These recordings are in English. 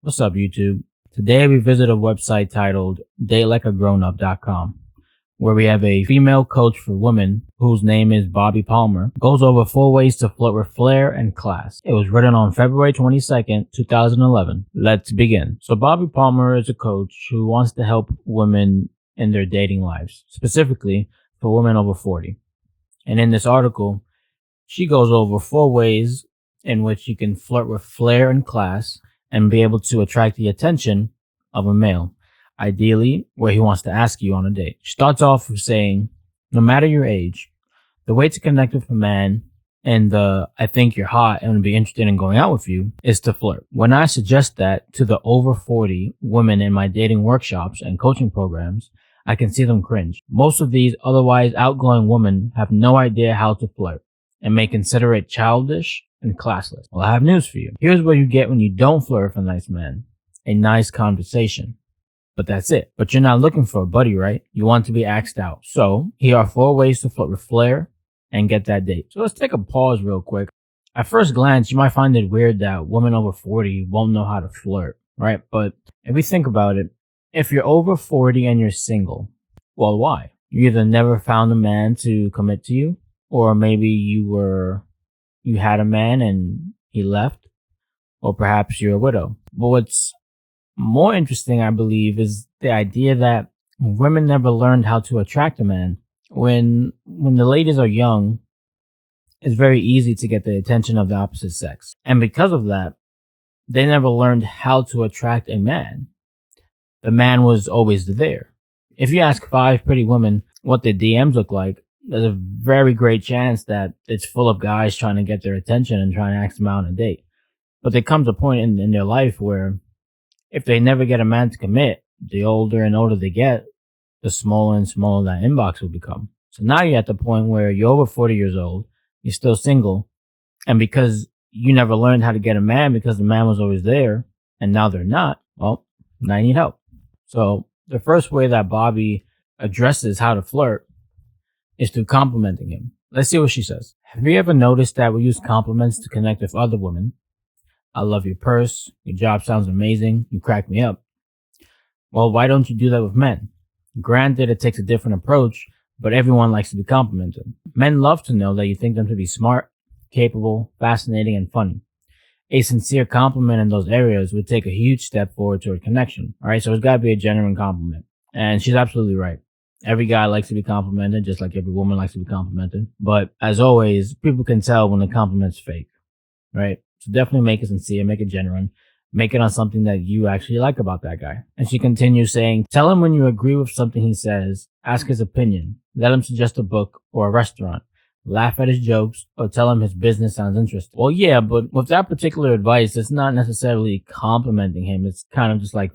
What's up, YouTube? Today we visit a website titled DateLikeAGrownUp.com, where we have a female coach for women whose name is Bobbi Palmer, goes over 4 ways to flirt with flair and class. It was written on February 22nd, 2011. Let's begin. So Bobbi Palmer is a coach who wants to help women in their dating lives, specifically for women over 40. And in this article, she goes over 4 ways in which you can flirt with flair and class and be able to attract the attention of a male, ideally where he wants to ask you on a date. She starts off with saying, no matter your age, the way to connect with a man and I think you're hot and would be interested in going out with you is to flirt. When I suggest that to the over 40 women in my dating workshops and coaching programs, I can see them cringe. Most of these otherwise outgoing women have no idea how to flirt and may consider it childish and classless. Well, I have news for you. Here's what you get when you don't flirt with a nice man. A nice conversation. But that's it. But you're not looking for a buddy, right? You want to be asked out. So here are 4 ways to flirt with flair and get that date. So let's take a pause real quick. At first glance, you might find it weird that women over 40 won't know how to flirt, right? But if we think about it, if you're over 40 and you're single, well, why? You either never found a man to commit to you, or maybe you had a man and he left, or perhaps you're a widow. But what's more interesting, I believe, is the idea that women never learned how to attract a man. When the ladies are young, it's very easy to get the attention of the opposite sex. And because of that, they never learned how to attract a man. The man was always there. If you ask 5 pretty women what their DMs look like, there's a very great chance that it's full of guys trying to get their attention and trying to ask them out on a date. But there comes a point in their life where if they never get a man to commit, the older and older they get, the smaller and smaller that inbox will become. So now you're at the point where you're over 40 years old, you're still single, and because you never learned how to get a man because the man was always there, and now they're not, well, now you need help. So the first way that Bobbi addresses how to flirt is through complimenting him. Let's see what she says. Have you ever noticed that we use compliments to connect with other women? I love your purse. Your job sounds amazing. You crack me up. Well, why don't you do that with men? Granted, it takes a different approach, but everyone likes to be complimented. Men love to know that you think them to be smart, capable, fascinating, and funny. A sincere compliment in those areas would take a huge step forward toward connection. All right, so it's got to be a genuine compliment. And she's absolutely right. Every guy likes to be complimented, just like every woman likes to be complimented. But as always, people can tell when the compliment's fake, right? So definitely make it sincere, make it genuine, make it on something that you actually like about that guy. And she continues saying, tell him when you agree with something he says, ask his opinion, let him suggest a book or a restaurant, laugh at his jokes, or tell him his business sounds interesting. Well, yeah, but with that particular advice, it's not necessarily complimenting him. It's kind of just like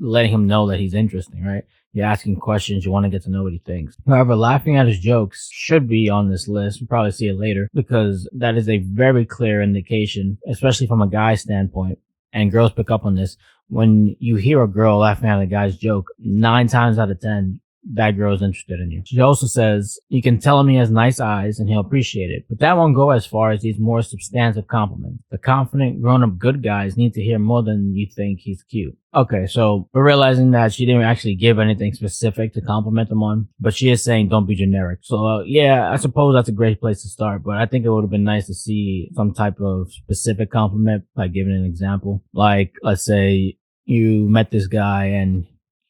letting him know that he's interesting, right? You're asking questions. You want to get to know what he thinks. However, laughing at his jokes should be on this list. We'll probably see it later because that is a very clear indication, especially from a guy's standpoint. And girls pick up on this. When you hear a girl laughing at a guy's joke, 9 times out of 10, that girl is interested in you. She also says, you can tell him he has nice eyes and he'll appreciate it. But that won't go as far as these more substantive compliments. The confident, grown-up good guys need to hear more than you think he's cute. Okay, so we're realizing that she didn't actually give anything specific to compliment them on, but she is saying don't be generic. So yeah, I suppose that's a great place to start, but I think it would have been nice to see some type of specific compliment, like giving an example. Like, let's say you met this guy and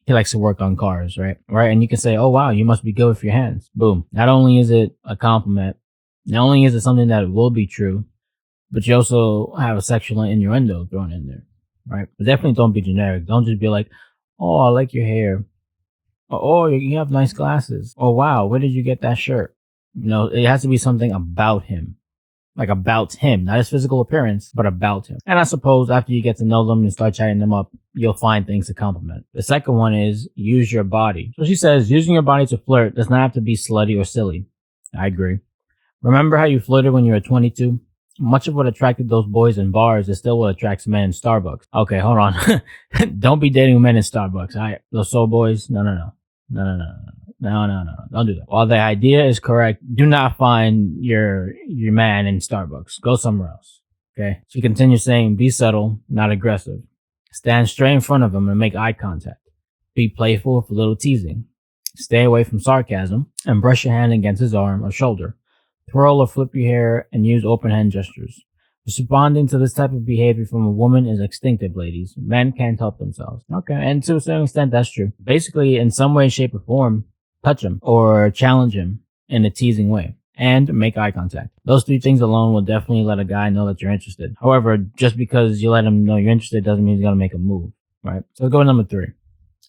he likes to work on cars, right? And you can say, oh, wow, you must be good with your hands. Boom. Not only is it a compliment, not only is it something that will be true, but you also have a sexual innuendo thrown in there, right? But definitely don't be generic. Don't just be like, oh, I like your hair. Or, oh, you have nice glasses. Oh, wow, where did you get that shirt? You know, it has to be something about him. Like about him, not his physical appearance, but about him. And I suppose after you get to know them and start chatting them up, you'll find things to compliment. The second one is use your body. So she says, using your body to flirt does not have to be slutty or silly. I agree. Remember how you flirted when you were 22? Much of what attracted those boys in bars is still what attracts men in Starbucks. Okay, hold on. Don't be dating men in Starbucks. All right, those soul boys? No. Don't do that. While the idea is correct, do not find your man in Starbucks. Go somewhere else. Okay. She continues saying, be subtle, not aggressive. Stand straight in front of him and make eye contact. Be playful with a little teasing. Stay away from sarcasm and brush your hand against his arm or shoulder. Twirl or flip your hair and use open hand gestures. Responding to this type of behavior from a woman is instinctive, ladies. Men can't help themselves. Okay, and to a certain extent, that's true. Basically, in some way, shape, or form, touch him or challenge him in a teasing way. And make eye contact. Those three things alone will definitely let a guy know that you're interested. However, just because you let him know you're interested doesn't mean he's going to make a move, right? So let's go to number 3.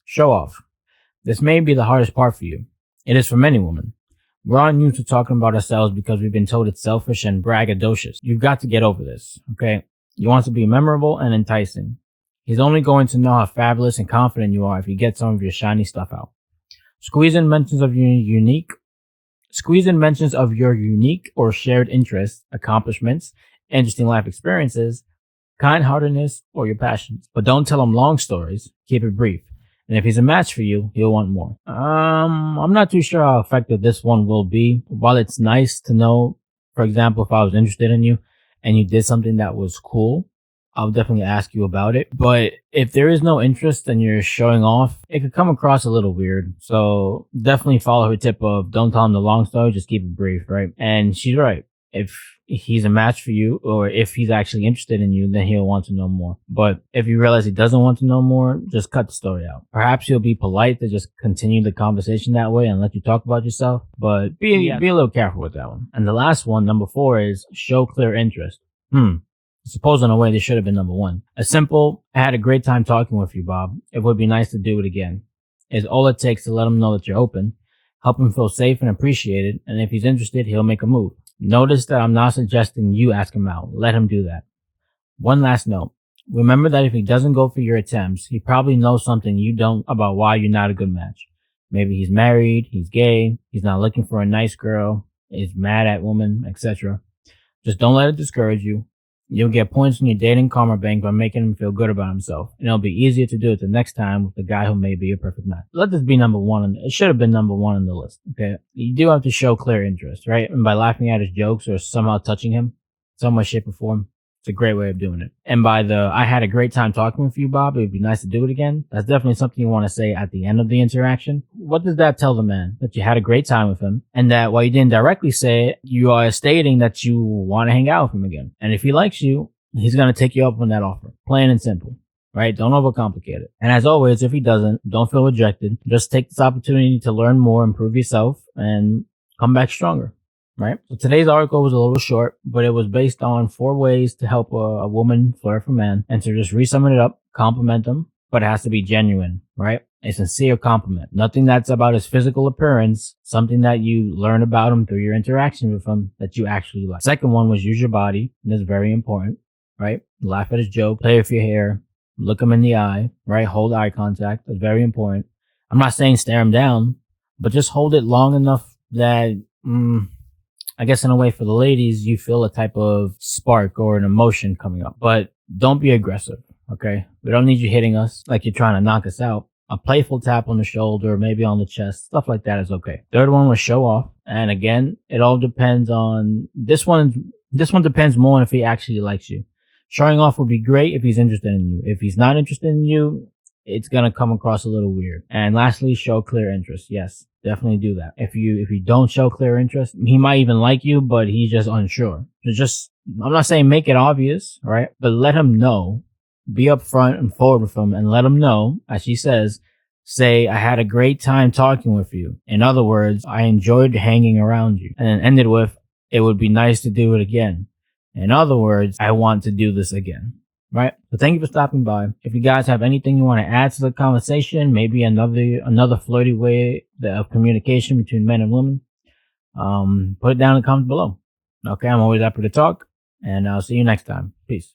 Show off. This may be the hardest part for you. It is for many women. We're not used to talking about ourselves because we've been told it's selfish and braggadocious. You've got to get over this, okay? You want to be memorable and enticing. He's only going to know how fabulous and confident you are if you get some of your shiny stuff out. Squeeze in mentions of your unique or shared interests, accomplishments, interesting life experiences, kind-heartedness, or your passions. But don't tell him long stories. Keep it brief. And if he's a match for you, he'll want more. I'm not too sure how effective this one will be. While it's nice to know, for example, if I was interested in you and you did something that was cool, I'll definitely ask you about it. But if there is no interest and you're showing off, it could come across a little weird. So definitely follow her tip of don't tell him the long story, just keep it brief, right? And she's right. If he's a match for you or if he's actually interested in you, then he'll want to know more. But if you realize he doesn't want to know more, just cut the story out. Perhaps he'll be polite to just continue the conversation that way and let you talk about yourself, but be a little careful with that one. And the last one, number 4, is show clear interest. I suppose in a way this should have been number 1. A simple, I had a great time talking with you, Bob. It would be nice to do it again. Is all it takes to let him know that you're open, help him feel safe and appreciated, and if he's interested, he'll make a move. Notice that I'm not suggesting you ask him out. Let him do that. One last note. Remember that if he doesn't go for your attempts, he probably knows something you don't about why you're not a good match. Maybe he's married, he's gay, he's not looking for a nice girl, is mad at women, etc. Just don't let it discourage you. You'll get points in your dating karma bank by making him feel good about himself. And it'll be easier to do it the next time with the guy who may be a perfect match. Let this be number 1. It should have been number 1 on the list, okay? You do have to show clear interest, right? And by laughing at his jokes or somehow touching him, some way, shape, or form, it's a great way of doing it. And by I had a great time talking with you, Bob, it would be nice to do it again. That's definitely something you want to say at the end of the interaction. What does that tell the man? That you had a great time with him, and that while you didn't directly say it, you are stating that you want to hang out with him again. And if he likes you, he's going to take you up on that offer. Plain and simple, right? Don't overcomplicate it. And as always, if he doesn't, don't feel rejected. Just take this opportunity to learn more, improve yourself, and come back stronger. Right? So today's article was a little short, but it was based on 4 ways to help a woman flirt for men. And to just re-sum it up, compliment them, but it has to be genuine, right? A sincere compliment. Nothing that's about his physical appearance, something that you learn about him through your interaction with him that you actually like. Second one was use your body. And that's very important, right? Laugh at his joke, play with your hair, look him in the eye, right? Hold eye contact. That's very important. I'm not saying stare him down, but just hold it long enough that, I guess in a way for the ladies, you feel a type of spark or an emotion coming up. But don't be aggressive, okay? We don't need you hitting us like you're trying to knock us out. A playful tap on the shoulder, maybe on the chest, stuff like that is okay. Third one was show off. And again, it all depends on this one depends more on if he actually likes you. Showing off would be great if he's interested in you. If he's not interested in you, it's going to come across a little weird. And lastly, show clear interest. Yes, definitely do that. If you don't show clear interest, he might even like you, but he's just unsure. So I'm not saying make it obvious, right? But let him know. Be upfront and forward with him and let him know, as she says, say, I had a great time talking with you. In other words, I enjoyed hanging around you. And then end it with, it would be nice to do it again. In other words, I want to do this again. Right? So thank you for stopping by. If you guys have anything you want to add to the conversation, maybe another flirty way of communication between men and women, put it down in the comments below. Okay, I'm always happy to talk, and I'll see you next time. Peace.